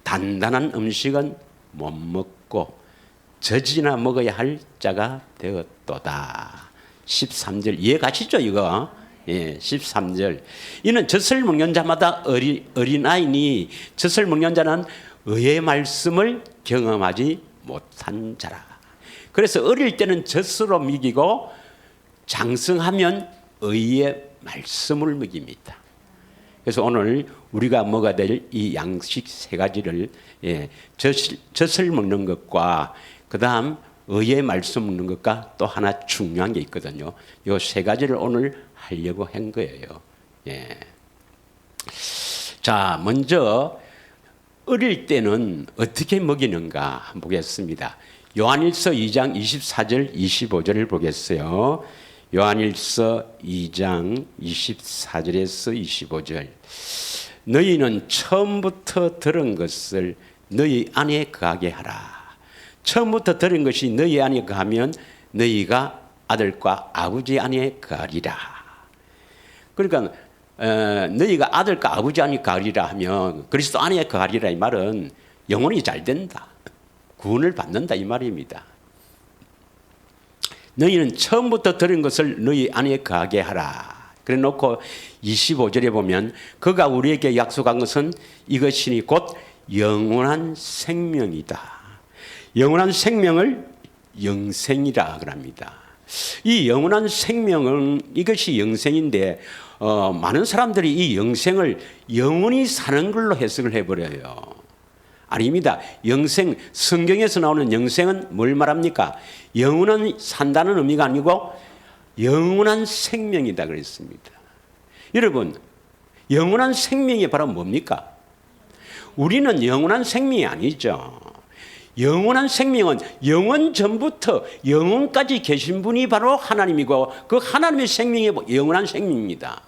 단단한 음식은 못 먹고 젖이나 먹어야 할 자가 되었도다. 13절 이해 가시죠 이거? 예, 13절. 이는 젖을 먹는 자마다 어린아이니 젖을 먹는 자는 의의 말씀을 경험하지 못한 자라. 그래서 어릴 때는 젖으로 먹이고 장성하면 의의 말씀을 먹입니다. 그래서 오늘 우리가 먹어야 될 이 양식 세 가지를, 젖을 먹는 것과 그 다음 의의 말씀 먹는 것과 또 하나 중요한 게 있거든요. 이 세 가지를 오늘 하려고 한 거예요. 예. 자, 먼저 어릴 때는 어떻게 먹이는가 한번 보겠습니다. 요한일서 2장 24절 25절을 보겠어요. 요한일서 2장 24절에서 25절. 너희는 처음부터 들은 것을 너희 안에 거하게 하라. 처음부터 들은 것이 너희 안에 거하면 너희가 아들과 아버지 안에 거하리라. 그러니까 너희가 아들과 아버지 안에 거하리라 하면 그리스도 안에 거하리라 이 말은 영혼이 잘 된다, 구원을 받는다 이 말입니다. 너희는 처음부터 들은 것을 너희 안에 거하게 하라. 그래 놓고 25절에 보면 그가 우리에게 약속한 것은 이것이니 곧 영원한 생명이다. 영원한 생명을 영생이라 그럽니다. 이 영원한 생명은 이것이 영생인데 많은 사람들이 이 영생을 영원히 사는 걸로 해석을 해버려요. 아닙니다. 영생, 성경에서 나오는 영생은 뭘 말합니까? 영원한 산다는 의미가 아니고 영원한 생명이다 그랬습니다. 여러분, 영원한 생명이 바로 뭡니까? 우리는 영원한 생명이 아니죠. 영원한 생명은 영원 전부터 영원까지 계신 분이 바로 하나님이고 그 하나님의 생명이 영원한 생명입니다.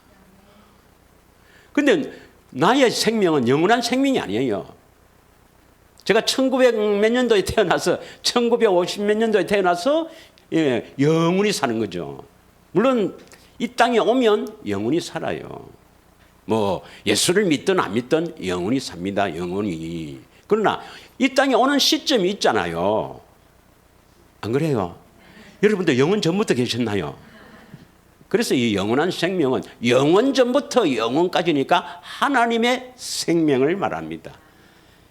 그런데 나의 생명은 영원한 생명이 아니에요. 제가 1900 몇 년도에 태어나서 1950 몇 년도에 태어나서 영원히 사는 거죠. 물론 이 땅에 오면 영원히 살아요. 뭐 예수를 믿든 안 믿든 영원히 삽니다. 영원히. 그러나 이 땅에 오는 시점이 있잖아요. 안 그래요? 여러분들 영원 전부터 계셨나요? 그래서 이 영원한 생명은 영원 전부터 영원까지니까 하나님의 생명을 말합니다.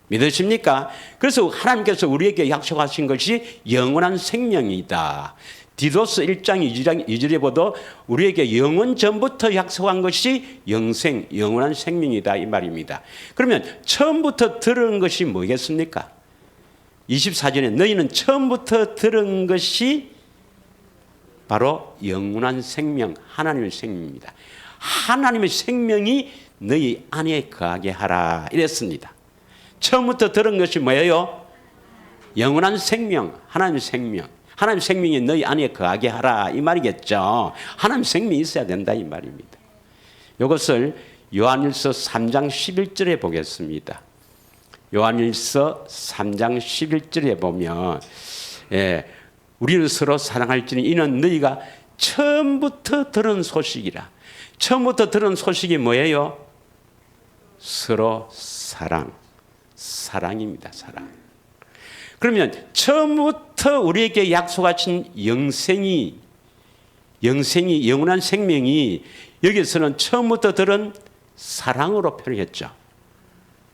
믿으십니까? 그래서 하나님께서 우리에게 약속하신 것이 영원한 생명이다. 디도스 1장 2절에 보도 우리에게 영원 전부터 약속한 것이 영생, 영원한 생명이다 이 말입니다. 그러면 처음부터 들은 것이 뭐겠습니까? 24절에 너희는 처음부터 들은 것이 바로 영원한 생명, 하나님의 생명입니다. 하나님의 생명이 너희 안에 거하게 하라 이랬습니다. 처음부터 들은 것이 뭐예요? 영원한 생명, 하나님의 생명. 하나님의 생명이 너희 안에 거하게 하라 이 말이겠죠. 하나님의 생명이 있어야 된다 이 말입니다. 이것을 요한일서 3장 11절에 보겠습니다. 요한일서 3장 11절에 보면 우리는 서로 사랑할지니 이는 너희가 처음부터 들은 소식이라. 처음부터 들은 소식이 뭐예요? 서로 사랑입니다. 사랑. 그러면 처음부터 우리에게 약속하신 영생이 영원한 생명이 여기서는 처음부터 들은 사랑으로 표현했죠.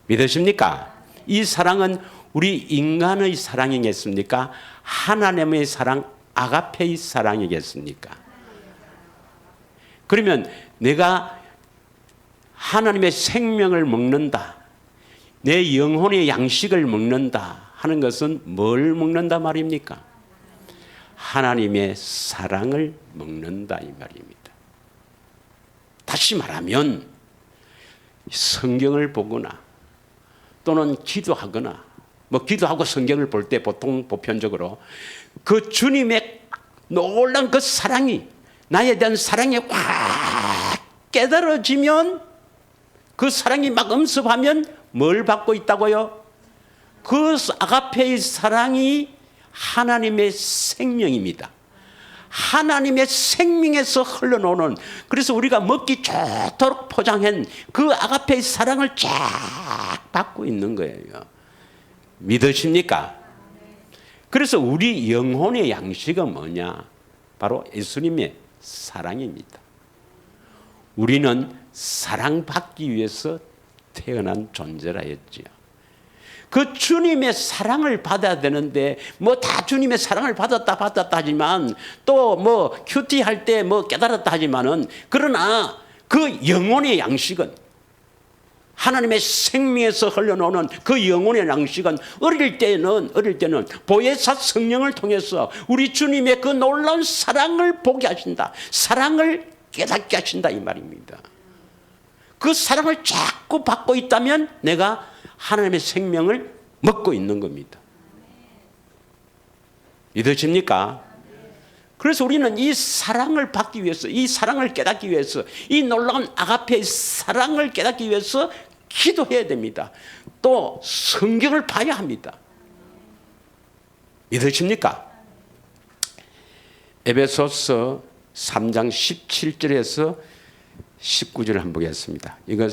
믿으십니까? 이 사랑은 우리 인간의 사랑이겠습니까? 하나님의 사랑, 아가페의 사랑이겠습니까? 그러면 내가 하나님의 생명을 먹는다, 내 영혼의 양식을 먹는다 하는 것은 뭘 먹는다 말입니까? 하나님의 사랑을 먹는다 이 말입니다. 다시 말하면 성경을 보거나 또는 기도하거나 뭐 기도하고 성경을 볼 때 보통 보편적으로 그 주님의 놀라운 그 사랑이 나에 대한 사랑이 확 깨달아지면 그 사랑이 막 엄습하면 뭘 받고 있다고요? 그 아가페의 사랑이 하나님의 생명입니다. 하나님의 생명에서 흘러나오는, 그래서 우리가 먹기 좋도록 포장한 그 아가페의 사랑을 쫙 받고 있는 거예요. 믿으십니까? 그래서 우리 영혼의 양식은 뭐냐? 바로 예수님의 사랑입니다. 우리는 사랑받기 위해서 태어난 존재라 했지요. 그 주님의 사랑을 받아야 되는데 뭐 다 주님의 사랑을 받았다 하지만 또 뭐 큐티 할 때 뭐 깨달았다 하지만은 그러나 그 영혼의 양식은 하나님의 생명에서 흘러나오는 그 영혼의 양식은 어릴 때는 보혜사 성령을 통해서 우리 주님의 그 놀라운 사랑을 보게 하신다. 사랑을 깨닫게 하신다 이 말입니다. 그 사랑을 자꾸 받고 있다면 내가 하나님의 생명을 먹고 있는 겁니다. 믿으십니까? 그래서 우리는 이 사랑을 받기 위해서, 이 사랑을 깨닫기 위해서, 이 놀라운 아가페의 사랑을 깨닫기 위해서 기도해야 됩니다. 또 성경을 봐야 합니다. 믿으십니까? 에베소서 3장 17절에서 19절을 한번 보겠습니다. 이거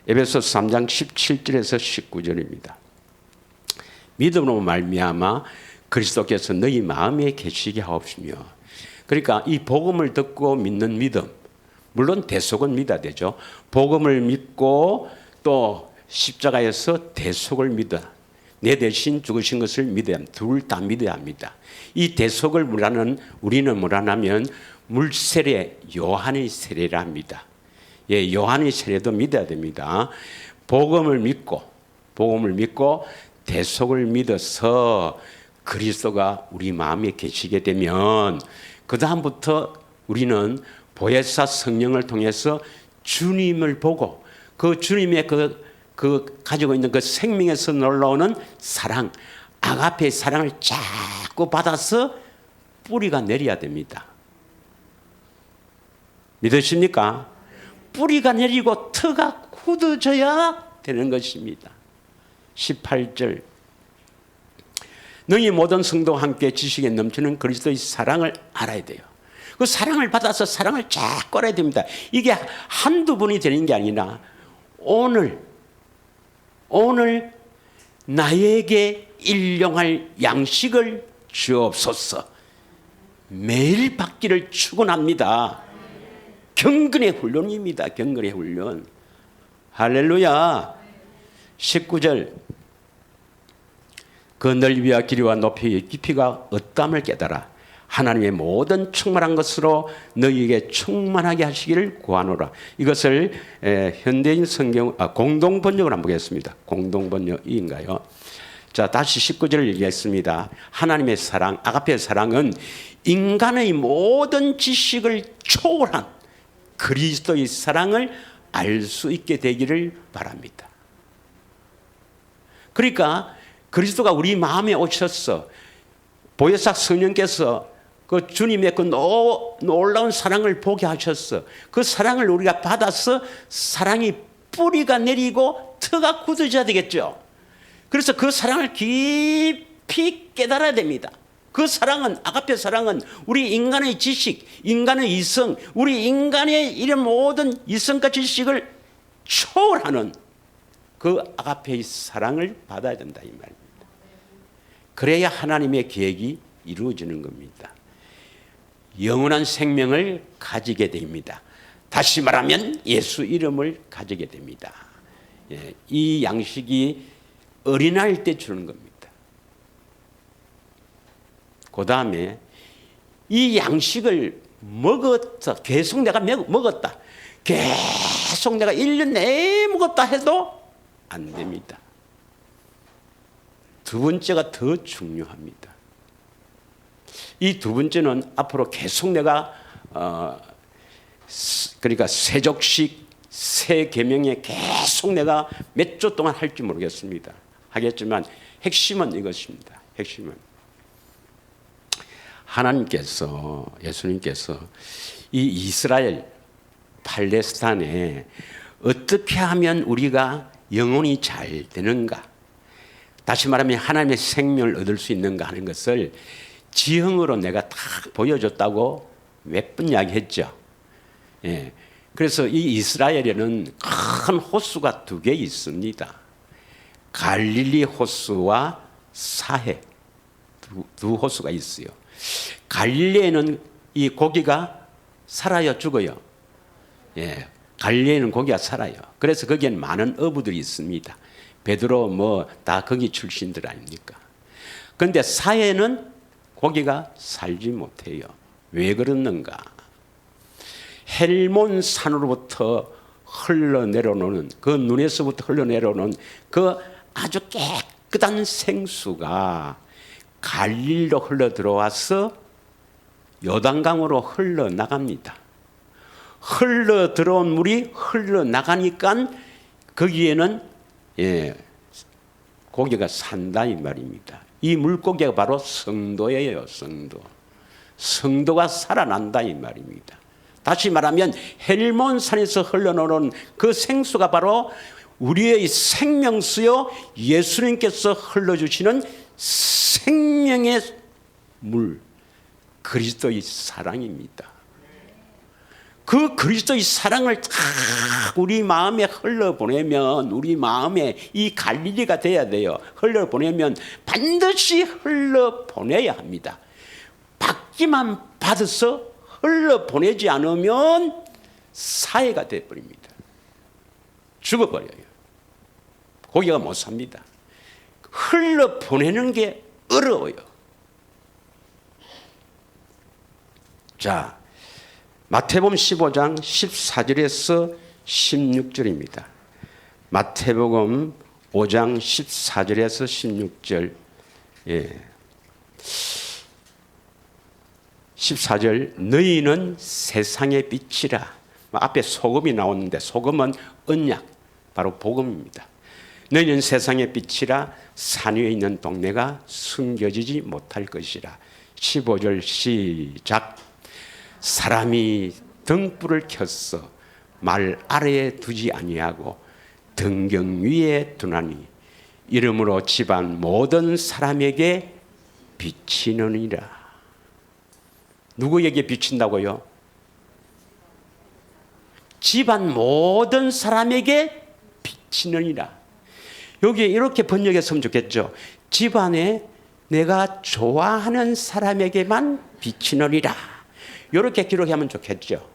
에베소서 3장 17절에서 19절입니다. 믿음으로 말미암아 그리스도께서 너희 마음에 계시게 하옵시며. 그러니까 이 복음을 듣고 믿는 믿음, 물론 대속은 믿어야 되죠. 복음을 믿고 또 십자가에서 대속을 믿어 내 대신 죽으신 것을 믿어야 합니다. 둘 다 믿어야 합니다. 이 대속을 우리는 뭐라냐면 물세례, 요한의 세례라 합니다. 예, 요한의 세례도 믿어야 됩니다. 복음을 믿고 대속을 믿어서 그리스도가 우리 마음에 계시게 되면 그 다음부터 우리는 보혜사 성령을 통해서 주님을 보고 그 주님의 그 가지고 있는 그 생명에서 놀라오는 사랑, 아가페의 사랑을 자꾸 받아서 뿌리가 내려야 됩니다. 믿으십니까? 뿌리가 내리고 터가 굳어져야 되는 것입니다. 18절 너희 모든 성도와 함께 지식에 넘치는 그리스도의 사랑을 알아야 돼요. 그 사랑을 받아서 사랑을 자꾸 알아야 됩니다. 이게 한두 번이 되는 게 아니라 오늘 나에게 일용할 양식을 주옵소서. 매일 받기를 축원합니다. 경건의 훈련입니다. 경건의 훈련. 할렐루야. 19절 그 넓이와 길이와 높이와 깊이가 어떠함을 깨달아 하나님의 모든 충만한 것으로 너희에게 충만하게 하시기를 구하노라. 이것을 현대인 성경 공동 번역을 한번 보겠습니다. 공동 번역인가요? 자, 다시 19절을 얘기했습니다. 하나님의 사랑, 아가페의 사랑은 인간의 모든 지식을 초월한 그리스도의 사랑을 알 수 있게 되기를 바랍니다. 그러니까 그리스도가 우리 마음에 오셔서 보혜사 성령께서 그 주님의 그 놀라운 사랑을 보게 하셨어. 그 사랑을 우리가 받아서 사랑이 뿌리가 내리고 터가 굳어져야 되겠죠. 그래서 그 사랑을 깊이 깨달아야 됩니다. 그 사랑은 아가페 사랑은 우리 인간의 지식, 인간의 이성, 우리 인간의 이런 모든 이성과 지식을 초월하는 그 아가페의 사랑을 받아야 된다 이 말입니다. 그래야 하나님의 계획이 이루어지는 겁니다. 영원한 생명을 가지게 됩니다. 다시 말하면 예수 이름을 가지게 됩니다. 예, 이 양식이 어린아이일 때 주는 겁니다. 그 다음에 이 양식을 먹었어. 계속 내가 먹었다. 계속 내가 1년 내내 먹었다 해도 안 됩니다. 두 번째가 더 중요합니다. 이 두 번째는 앞으로 계속 내가 그러니까 세족식 새 계명에 계속 내가 몇 주 동안 할지 모르겠습니다. 하겠지만 핵심은 이것입니다. 핵심은 하나님께서 예수님께서 이 이스라엘 팔레스타인에 어떻게 하면 우리가 영혼이 잘 되는가, 다시 말하면 하나님의 생명을 얻을 수 있는가 하는 것을 지형으로 내가 다 보여줬다고 몇 번 이야기했죠. 예. 그래서 이 이스라엘에는 큰 호수가 두 개 있습니다. 갈릴리 호수와 사해 두 호수가 있어요. 갈릴리에는 이 고기가 살아요, 죽어요? 예. 갈릴리에는 고기가 살아요. 그래서 거기에는 많은 어부들이 있습니다. 베드로 뭐 다 거기 출신들 아닙니까? 그런데 사해는 고기가 살지 못해요. 왜 그러는가? 헬몬 산으로부터 흘러내려오는 그 눈에서부터 흘러내려오는 그 아주 깨끗한 생수가 갈릴리로 흘러 들어와서 요단강으로 흘러나갑니다. 흘러 들어온 물이 흘러나가니까 거기에는 고기가 산다 이 말입니다. 이 물고기가 바로 성도예요. 성도가 살아난다 이 말입니다. 다시 말하면 헬몬산에서 흘러나오는 그 생수가 바로 우리의 생명수요 예수님께서 흘러주시는 생명의 물, 그리스도의 사랑입니다. 그 그리스도의 사랑을 다 우리 마음에 흘러보내면, 우리 마음에 이 갈릴리가 돼야 돼요. 흘러보내면 반드시 흘러보내야 합니다. 받기만 받아서 흘러보내지 않으면 사해가 되어버립니다. 죽어버려요. 고기가 못 삽니다. 흘러보내는 게 어려워요. 자, 마태복음 15장 14절에서 16절입니다. 마태복음 5장 14절에서 16절. 14절, 너희는 세상의 빛이라. 앞에 소금이 나오는데 소금은 언약, 바로 복음입니다. 너희는 세상의 빛이라. 산 위에 있는 동네가 숨겨지지 못할 것이라. 15절 시작. 사람이 등불을 켜서 말 아래에 두지 아니하고 등경 위에 두나니 이름으로 집안 모든 사람에게 비치느니라. 누구에게 비친다고요? 집안 모든 사람에게 비치느니라. 여기에 이렇게 번역했으면 좋겠죠. 집안에 내가 좋아하는 사람에게만 비치느니라. 이렇게 기록하면 좋겠죠.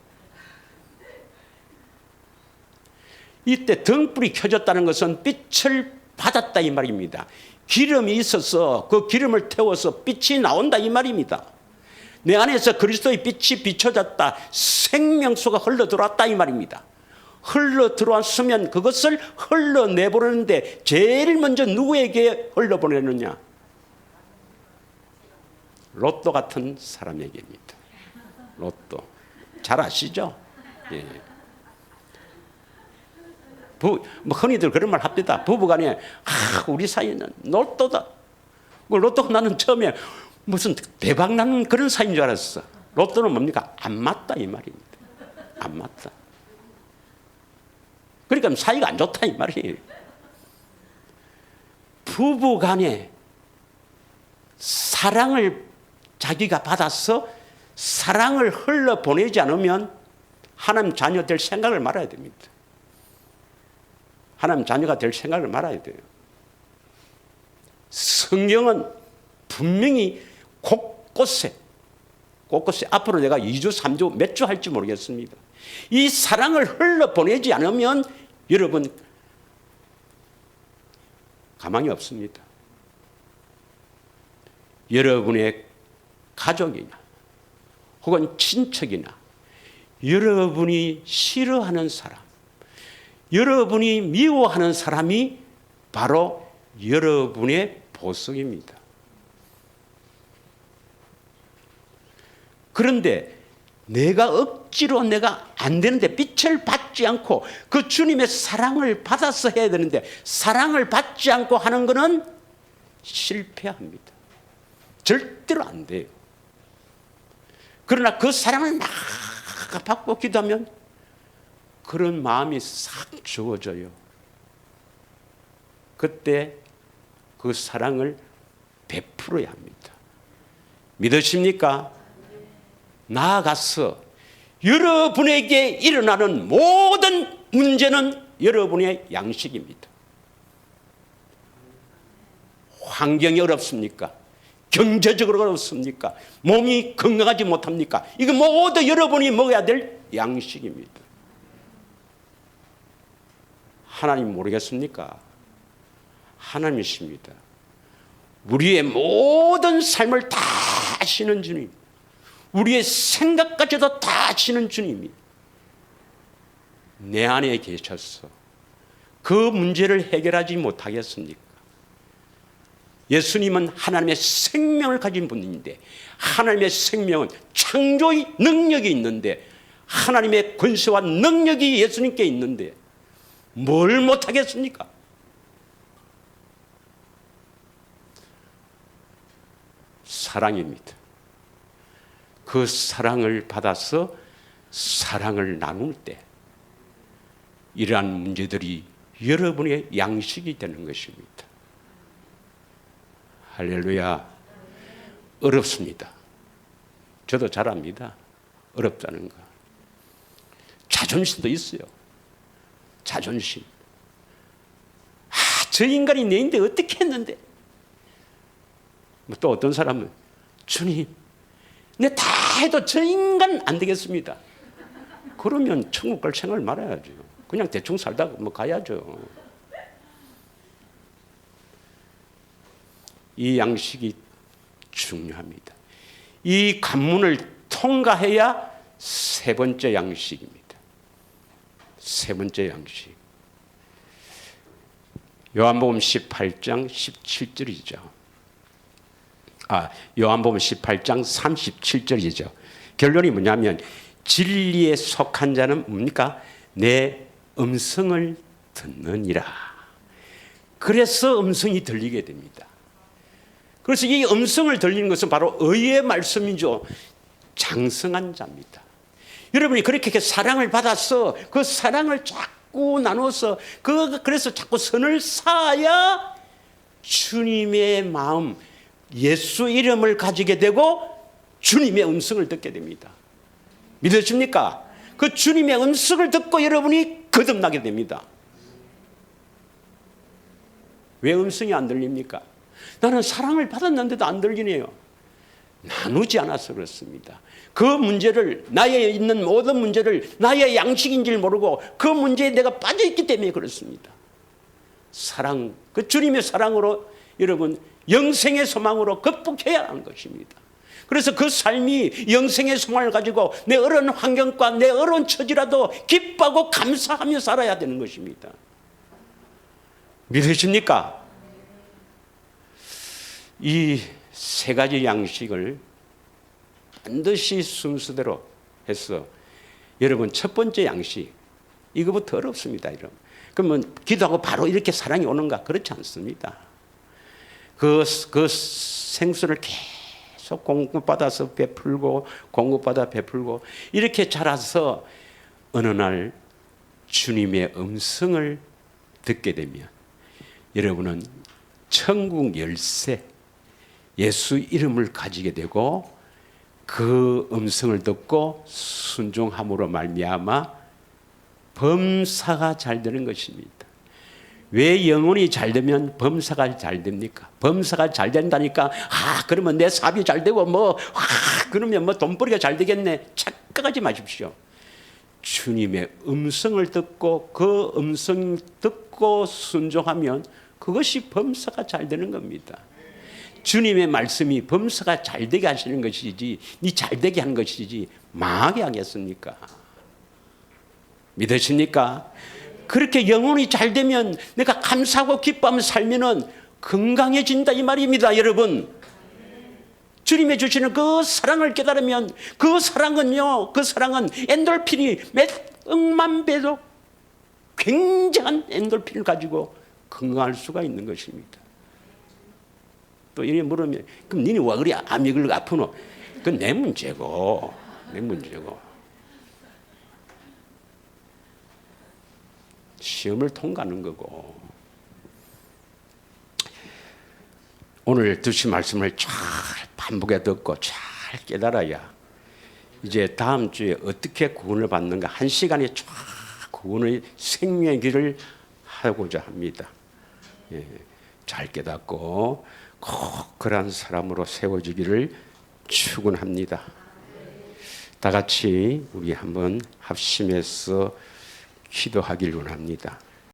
이때 등불이 켜졌다는 것은 빛을 받았다 이 말입니다. 기름이 있어서 그 기름을 태워서 빛이 나온다 이 말입니다. 내 안에서 그리스도의 빛이 비춰졌다. 생명수가 흘러들어왔다 이 말입니다. 흘러들어왔으면 그것을 흘러내보내는데 제일 먼저 누구에게 흘러보내느냐? 로또 같은 사람에게입니다. 로또. 잘 아시죠? 예. 흔히들 그런 말 합니다. 부부간에 우리 사이는 로또다. 로또가 나는 처음에 무슨 대박 나는 그런 사이인 줄 알았어. 로또는 뭡니까? 안 맞다 이 말입니다. 안 맞다. 그러니까 사이가 안 좋다 이 말이에요. 부부간에 사랑을 자기가 받아서 사랑을 흘러보내지 않으면 하나님 자녀 될 생각을 말아야 됩니다. 하나님 자녀가 될 생각을 말아야 돼요. 성경은 분명히 곳곳에 앞으로 내가 2주 3주 몇 주 할지 모르겠습니다. 이 사랑을 흘러보내지 않으면 여러분 가망이 없습니다. 여러분의 가족이나 혹은 친척이나 여러분이 싫어하는 사람, 여러분이 미워하는 사람이 바로 여러분의 보석입니다. 그런데 내가 억지로 내가 안 되는데 빛을 받지 않고 그 주님의 사랑을 받아서 해야 되는데 사랑을 받지 않고 하는 것은 실패합니다. 절대로 안 돼요. 그러나 그 사랑을 막 받고 기도하면 그런 마음이 싹 주어져요. 그때 그 사랑을 베풀어야 합니다. 믿으십니까? 나아가서 여러분에게 일어나는 모든 문제는 여러분의 양식입니다. 환경이 어렵습니까? 경제적으로 어렵습니까? 몸이 건강하지 못합니까? 이거 모두 여러분이 먹어야 될 양식입니다. 하나님 모르겠습니까? 하나님이십니다. 우리의 모든 삶을 다 아시는 주님, 우리의 생각까지도 다 아시는 주님이 내 안에 계셔서 그 문제를 해결하지 못하겠습니까? 예수님은 하나님의 생명을 가진 분인데 하나님의 생명은 창조의 능력이 있는데 하나님의 권세와 능력이 예수님께 있는데 뭘 못하겠습니까? 사랑입니다. 그 사랑을 받아서 사랑을 나눌 때 이러한 문제들이 여러분의 양식이 되는 것입니다. 할렐루야. 어렵습니다. 저도 잘 압니다. 어렵다는 거. 자존심도 있어요. 자존심. 저 인간이 내인데 어떻게 했는데? 또 어떤 사람은 주님, 내 다 해도 저 인간 안 되겠습니다. 그러면 천국 갈 생각을 말아야죠. 그냥 대충 살다가 뭐 가야죠. 이 양식이 중요합니다. 이 관문을 통과해야 세 번째 양식입니다. 세 번째 양식. 요한복음 18장 17절이죠. 요한복음 18장 37절이죠. 결론이 뭐냐면 진리에 속한 자는 뭡니까? 내 음성을 듣느니라. 그래서 음성이 들리게 됩니다. 그래서 이 음성을 들리는 것은 바로 의의 말씀이죠. 장성한 자입니다. 여러분이 그렇게 사랑을 받아서 그 사랑을 자꾸 나눠서 그래서 자꾸 선을 쌓아야 주님의 마음, 예수 이름을 가지게 되고 주님의 음성을 듣게 됩니다. 믿으십니까? 그 주님의 음성을 듣고 여러분이 거듭나게 됩니다. 왜 음성이 안 들립니까? 나는 사랑을 받았는데도 안 들리네요. 나누지 않아서 그렇습니다. 그 문제를, 나에 있는 모든 문제를 나의 양식인 줄 모르고 그 문제에 내가 빠져있기 때문에 그렇습니다. 사랑, 그 주님의 사랑으로 여러분 영생의 소망으로 극복해야 하는 것입니다. 그래서 그 삶이 영생의 소망을 가지고 내 어려운 환경과 내 어려운 처지라도 기뻐하고 감사하며 살아야 되는 것입니다. 믿으십니까? 이 세 가지 양식을 반드시 순서대로 해서 여러분 첫 번째 양식 이거부터 어렵습니다. 여러분. 그러면 기도하고 바로 이렇게 사랑이 오는가? 그렇지 않습니다. 그 생수를 계속 공급받아서 베풀고 공급받아 베풀고 이렇게 자라서 어느 날 주님의 음성을 듣게 되면 여러분은 천국 열쇠 예수 이름을 가지게 되고 그 음성을 듣고 순종함으로 말미암아 범사가 잘 되는 것입니다. 왜 영혼이 잘 되면 범사가 잘 됩니까? 범사가 잘 된다니까 그러면 내 사업이 잘 되고 그러면 돈벌이가 잘 되겠네. 착각하지 마십시오. 주님의 음성을 듣고 그 음성 듣고 순종하면 그것이 범사가 잘 되는 겁니다. 주님의 말씀이 범사가 잘 되게 하시는 것이지 니 잘 되게 하는 것이지 망하게 하겠습니까? 믿으십니까? 그렇게 영혼이 잘 되면 내가 감사하고 기뻐하며 살면은 건강해진다 이 말입니다. 여러분 주님이 주시는 그 사랑을 깨달으면 그 사랑은 엔돌핀이 몇 억만 배도 굉장한 엔돌핀을 가지고 건강할 수가 있는 것입니다. 또 이래 물으면 그럼 니네 왜 그래 암이 걸려 아프노? 그건 내 문제고 시험을 통과하는 거고. 오늘 드신 말씀을 잘 반복해 듣고 잘 깨달아야 이제 다음 주에 어떻게 구원을 받는가 한 시간에 쫙 구원의 생명의 길을 하고자 합니다. 잘 깨닫고 꼭 그러한 사람으로 세워지기를 축원합니다. 다 같이 우리 한번 합심해서 기도하길 원합니다.